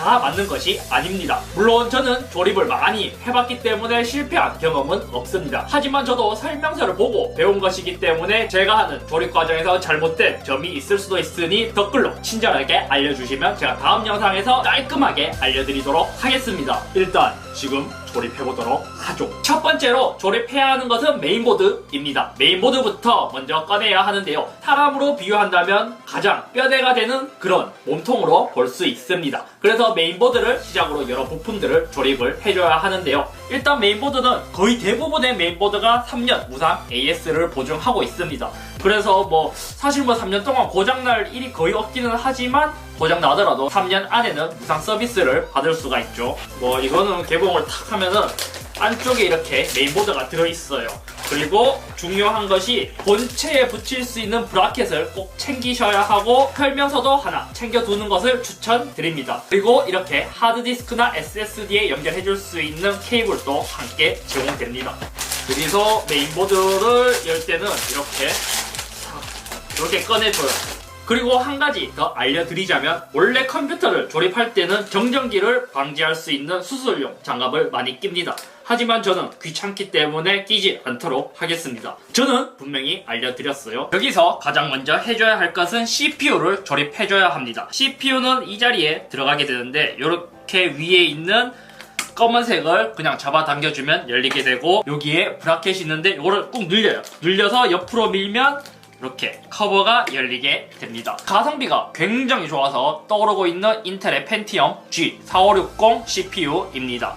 다 맞는 것이 아닙니다. 물론 저는 조립을 많이 해봤기 때문에 실패한 경험은 없습니다. 하지만 저도 설명서를 보고 배운 것이기 때문에 제가 하는 조립 과정에서 잘못된 점이 있을 수도 있으니 댓글로 친절하게 알려주시면 제가 다음 영상에서 깔끔하게 알려드리도록 하겠습니다. 일단 지금 조립해보도록 하죠. 첫 번째로 조립해야 하는 것은 메인보드입니다. 메인보드부터 먼저 꺼내야 하는데요. 사람으로 비유한다면 가장 뼈대가 되는 그런 몸통으로 볼 수 있습니다. 그래서 메인보드를 시작으로 여러 부품들을 조립을 해줘야 하는데요. 일단 메인보드는 거의 대부분의 메인보드가 3년 무상 AS를 보증하고 있습니다. 그래서 사실 3년 동안 고장날 일이 거의 없기는 하지만 고장 나더라도 3년 안에는 무상 서비스를 받을 수가 있죠. 이거는 개봉을 탁 하면은 안쪽에 이렇게 메인보드가 들어있어요. 그리고 중요한 것이 본체에 붙일 수 있는 브라켓을 꼭 챙기셔야 하고 설명서도 하나 챙겨두는 것을 추천드립니다. 그리고 이렇게 하드디스크나 SSD에 연결해줄 수 있는 케이블도 함께 제공됩니다. 그래서 메인보드를 열 때는 이렇게 꺼내줘요. 그리고 한 가지 더 알려드리자면 원래 컴퓨터를 조립할 때는 정전기를 방지할 수 있는 수술용 장갑을 많이 낍니다. 하지만 저는 귀찮기 때문에 끼지 않도록 하겠습니다. 저는 분명히 알려드렸어요. 여기서 가장 먼저 해줘야 할 것은 CPU를 조립해줘야 합니다. CPU는 이 자리에 들어가게 되는데 이렇게 위에 있는 검은색을 그냥 잡아당겨주면 열리게 되고 여기에 브라켓이 있는데 이거를 꾹 눌려요. 눌려서 옆으로 밀면 이렇게 커버가 열리게 됩니다. 가성비가 굉장히 좋아서 떠오르고 있는 인텔의 펜티엄 G4560 CPU입니다.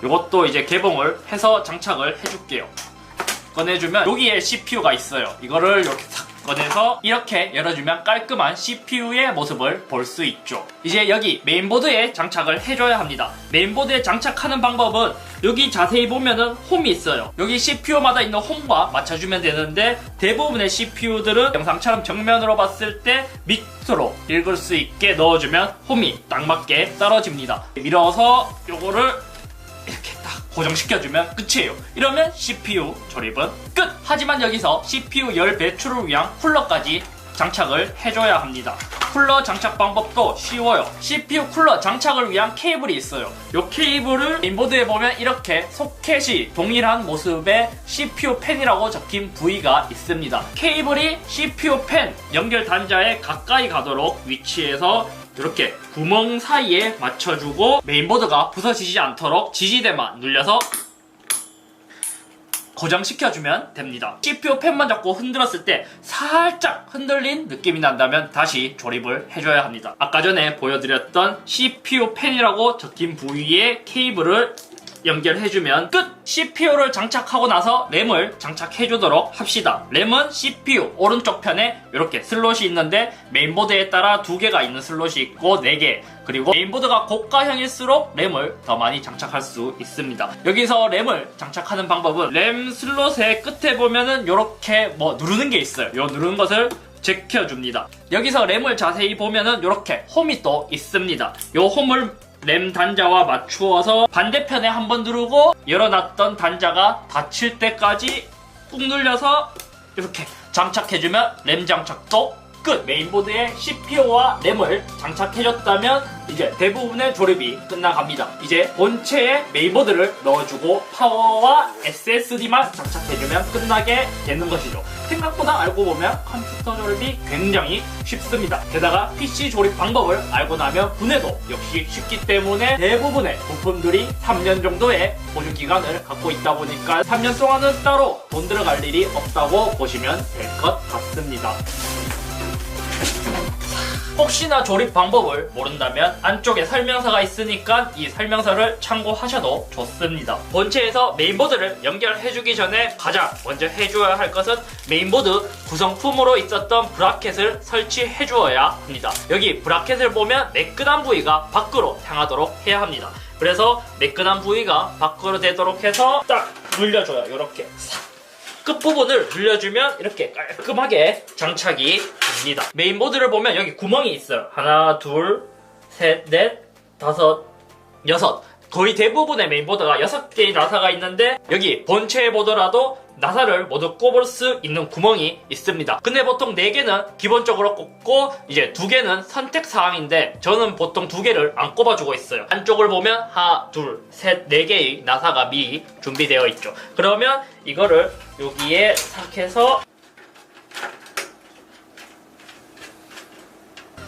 이것도 이제 개봉을 해서 장착을 해줄게요. 꺼내주면 여기에 CPU가 있어요. 이거를 이렇게 탁 꺼내서 이렇게 열어주면 깔끔한 CPU의 모습을 볼 수 있죠. 이제 여기 메인보드에 장착을 해줘야 합니다. 메인보드에 장착하는 방법은 여기 자세히 보면은 홈이 있어요. 여기 CPU마다 있는 홈과 맞춰주면 되는데 대부분의 CPU들은 영상처럼 정면으로 봤을 때 밑으로 읽을 수 있게 넣어주면 홈이 딱 맞게 떨어집니다. 밀어서 요거를 이렇게 딱 고정시켜주면 끝이에요. 이러면 CPU 조립은 끝! 하지만 여기서 CPU 열 배출을 위한 쿨러까지 장착을 해줘야 합니다. 쿨러 장착 방법도 쉬워요. CPU 쿨러 장착을 위한 케이블이 있어요. 이 케이블을 메인보드에 보면 이렇게 소켓이 동일한 모습의 CPU 펜이라고 적힌 부위가 있습니다. 케이블이 CPU 펜 연결 단자에 가까이 가도록 위치해서 이렇게 구멍 사이에 맞춰주고 메인보드가 부서지지 않도록 지지대만 눌려서 고정시켜주면 됩니다. CPU 펜만 잡고 흔들었을 때 살짝 흔들린 느낌이 난다면 다시 조립을 해줘야 합니다. 아까 전에 보여드렸던 CPU 펜이라고 적힌 부위에 케이블을 연결해주면 끝! CPU를 장착하고 나서 램을 장착해주도록 합시다. 램은 CPU 오른쪽 편에 이렇게 슬롯이 있는데 메인보드에 따라 2개가 있는 슬롯이 있고 4개, 그리고 메인보드가 고가형일수록 램을 더 많이 장착할 수 있습니다. 여기서 램을 장착하는 방법은 램 슬롯의 끝에 보면은 이렇게 누르는 게 있어요. 요 누르는 것을 제껴줍니다. 여기서 램을 자세히 보면은 이렇게 홈이 또 있습니다. 요 홈을 램 단자와 맞추어서 반대편에 한번 누르고 열어놨던 단자가 닫힐 때까지 꾹 눌려서 이렇게 장착해주면 램 장착도 끝! 메인보드에 CPU와 램을 장착해줬다면 이제 대부분의 조립이 끝나갑니다. 이제 본체에 메인보드를 넣어주고 파워와 SSD만 장착해주면 끝나게 되는 것이죠. 생각보다 알고 보면 컴퓨터 조립이 굉장히 쉽습니다. 게다가 PC 조립 방법을 알고 나면 분해도 역시 쉽기 때문에 대부분의 부품들이 3년 정도의 보증기간을 갖고 있다 보니까 3년 동안은 따로 돈 들어갈 일이 없다고 보시면 될 것 같습니다. 혹시나 조립 방법을 모른다면 안쪽에 설명서가 있으니까 이 설명서를 참고하셔도 좋습니다. 본체에서 메인보드를 연결해주기 전에 가장 먼저 해줘야 할 것은 메인보드 구성품으로 있었던 브라켓을 설치해주어야 합니다. 여기 브라켓을 보면 매끈한 부위가 밖으로 향하도록 해야 합니다. 그래서 매끈한 부위가 밖으로 되도록 해서 딱 눌려줘요. 이렇게 끝부분을 눌려주면 이렇게 깔끔하게 장착이 됩니다. 메인보드를 보면 여기 구멍이 있어요. 하나, 둘, 셋, 넷, 다섯, 여섯. 거의 대부분의 메인보드가 6개의 나사가 있는데 여기 본체에 보더라도 나사를 모두 꼽을 수 있는 구멍이 있습니다. 근데 보통 4개는 기본적으로 꼽고 이제 2개는 선택사항인데 저는 보통 2개를 안 꼽아주고 있어요. 안쪽을 보면 하나, 둘, 셋, 4개의 나사가 미리 준비되어 있죠. 그러면 이거를 여기에 싹 해서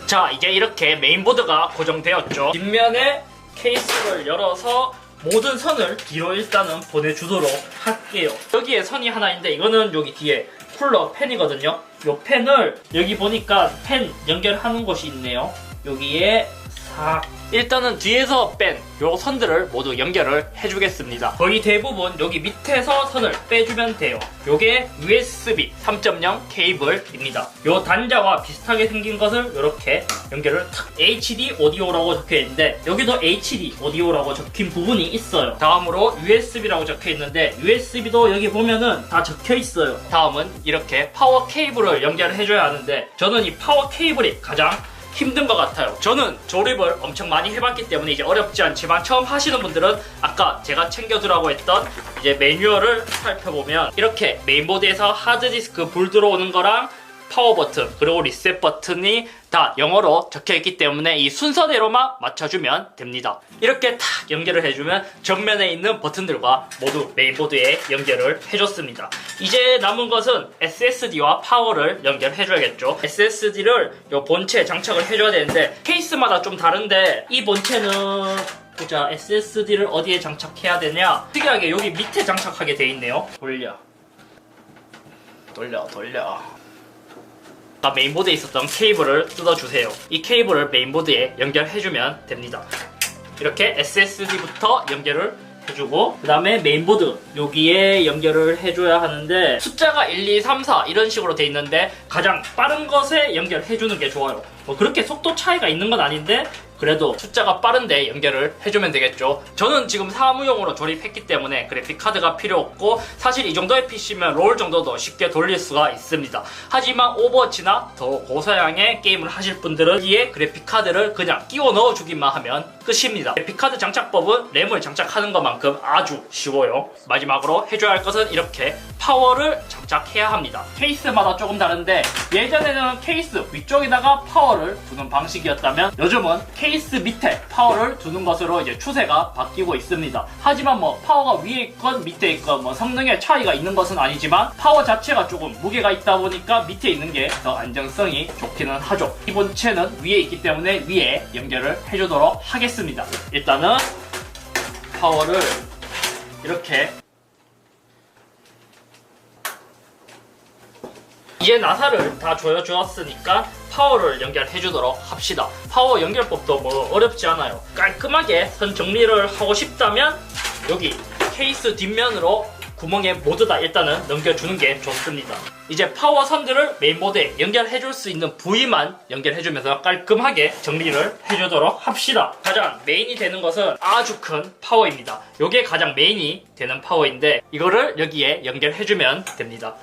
자, 이제 이렇게 메인보드가 고정되었죠. 뒷면에 케이스를 열어서 모든 선을 뒤로 일단은 보내주도록 할게요. 여기에 선이 하나 있는데 이거는 여기 뒤에 쿨러 팬이거든요. 이 팬을 여기 보니까 팬 연결하는 곳이 있네요. 여기에 싹 일단은 뒤에서 뺀 요 선들을 모두 연결을 해주겠습니다. 거의 대부분 여기 밑에서 선을 빼주면 돼요. 요게 USB 3.0 케이블입니다. 요 단자와 비슷하게 생긴 것을 이렇게 연결을 탁 HD 오디오라고 적혀있는데 여기도 HD 오디오라고 적힌 부분이 있어요. 다음으로 USB라고 적혀있는데 USB도 여기 보면은 다 적혀있어요. 다음은 이렇게 파워 케이블을 연결해줘야 하는데 저는 이 파워 케이블이 가장 힘든 것 같아요. 저는 조립을 엄청 많이 해봤기 때문에 이제 어렵지 않지만 처음 하시는 분들은 아까 제가 챙겨두라고 했던 이제 매뉴얼을 살펴보면 이렇게 메인보드에서 하드디스크 불 들어오는 거랑 파워 버튼 그리고 리셋 버튼이 다 영어로 적혀있기 때문에 이 순서대로만 맞춰주면 됩니다. 이렇게 탁 연결을 해주면 정면에 있는 버튼들과 모두 메인보드에 연결을 해줬습니다. 이제 남은 것은 SSD와 파워를 연결해줘야겠죠. SSD를 요 본체에 장착을 해줘야 되는데 케이스마다 좀 다른데 이 본체는 보자, SSD를 어디에 장착해야 되냐, 특이하게 여기 밑에 장착하게 돼 있네요. 돌려 아까 메인보드에 있었던 케이블을 뜯어주세요. 이 케이블을 메인보드에 연결해주면 됩니다. 이렇게 SSD부터 연결을 해주고 그 다음에 메인보드 여기에 연결을 해줘야 하는데 숫자가 1, 2, 3, 4 이런 식으로 돼 있는데 가장 빠른 것에 연결해주는 게 좋아요. 뭐 그렇게 속도 차이가 있는 건 아닌데 그래도 숫자가 빠른데 연결을 해주면 되겠죠. 저는 지금 사무용으로 조립했기 때문에 그래픽카드가 필요 없고 사실 이 정도의 PC면 롤 정도도 쉽게 돌릴 수가 있습니다. 하지만 오버워치나 더 고사양의 게임을 하실 분들은 여기에 그래픽카드를 그냥 끼워 넣어주기만 하면 끝입니다. 그래픽카드 장착법은 램을 장착하는 것만큼 아주 쉬워요. 마지막으로 해줘야 할 것은 이렇게 파워를 장착해야 합니다. 케이스마다 조금 다른데 예전에는 케이스 위쪽에다가 파워를 두는 방식이었다면 요즘은 케이스 밑에 파워를 두는 것으로 이제 추세가 바뀌고 있습니다. 하지만 뭐 파워가 위에 있건 밑에 있건 뭐 성능에 차이가 있는 것은 아니지만 파워 자체가 조금 무게가 있다 보니까 밑에 있는 게 더 안정성이 좋기는 하죠. 이 본체는 위에 있기 때문에 위에 연결을 해주도록 하겠습니다. 일단은 파워를 이렇게 이제 나사를 다 조여주었으니까 파워를 연결해주도록 합시다. 파워 연결법도 뭐 어렵지 않아요. 깔끔하게 선 정리를 하고 싶다면 여기 케이스 뒷면으로 구멍에 모두 다 일단은 넘겨주는 게 좋습니다. 이제 파워 선들을 메인보드에 연결해줄 수 있는 부위만 연결해주면서 깔끔하게 정리를 해주도록 합시다. 가장 메인이 되는 것은 아주 큰 파워입니다. 이게 가장 메인이 되는 파워인데 이거를 여기에 연결해주면 됩니다.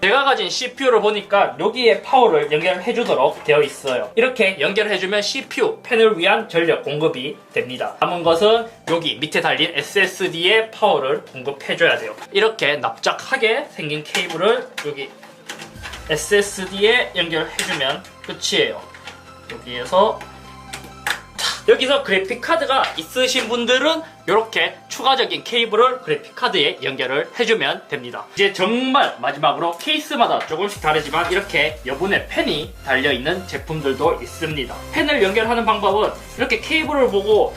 제가 가진 CPU를 보니까 여기에 파워를 연결해주도록 되어 있어요. 이렇게 연결해주면 CPU 팬을 위한 전력 공급이 됩니다. 남은 것은 여기 밑에 달린 SSD에 파워를 공급해줘야 돼요. 이렇게 납작하게 생긴 케이블을 여기 SSD에 연결해주면 끝이에요. 여기서 그래픽카드가 있으신 분들은 이렇게 추가적인 케이블을 그래픽카드에 연결을 해주면 됩니다. 이제 정말 마지막으로 케이스마다 조금씩 다르지만 이렇게 여분의 펜이 달려있는 제품들도 있습니다. 펜을 연결하는 방법은 이렇게 케이블을 보고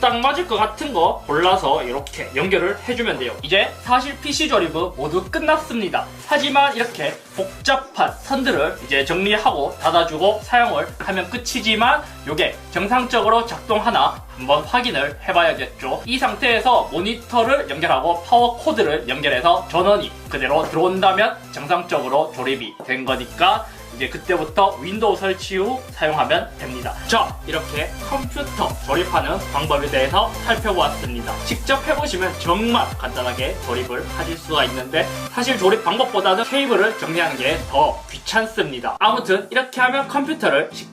딱 맞을 것 같은 거 골라서 이렇게 연결을 해주면 돼요. 이제 사실 PC 조립은 모두 끝났습니다. 하지만 이렇게 복잡한 선들을 이제 정리하고 닫아주고 사용을 하면 끝이지만 이게 정상적으로 작동하나 한번 확인을 해봐야겠죠. 이 상태에서 모니터를 연결하고 파워 코드를 연결해서 전원이 그대로 들어온다면 정상적으로 조립이 된 거니까 이제 그때부터 윈도우 설치 후 사용하면 됩니다. 자, 이렇게 컴퓨터 조립하는 방법에 대해서 살펴보았습니다. 직접 해보시면 정말 간단하게 조립을 하실 수가 있는데 사실 조립 방법보다는 케이블을 정리하는 게 더 귀찮습니다. 아무튼 이렇게 하면 컴퓨터를 쉽게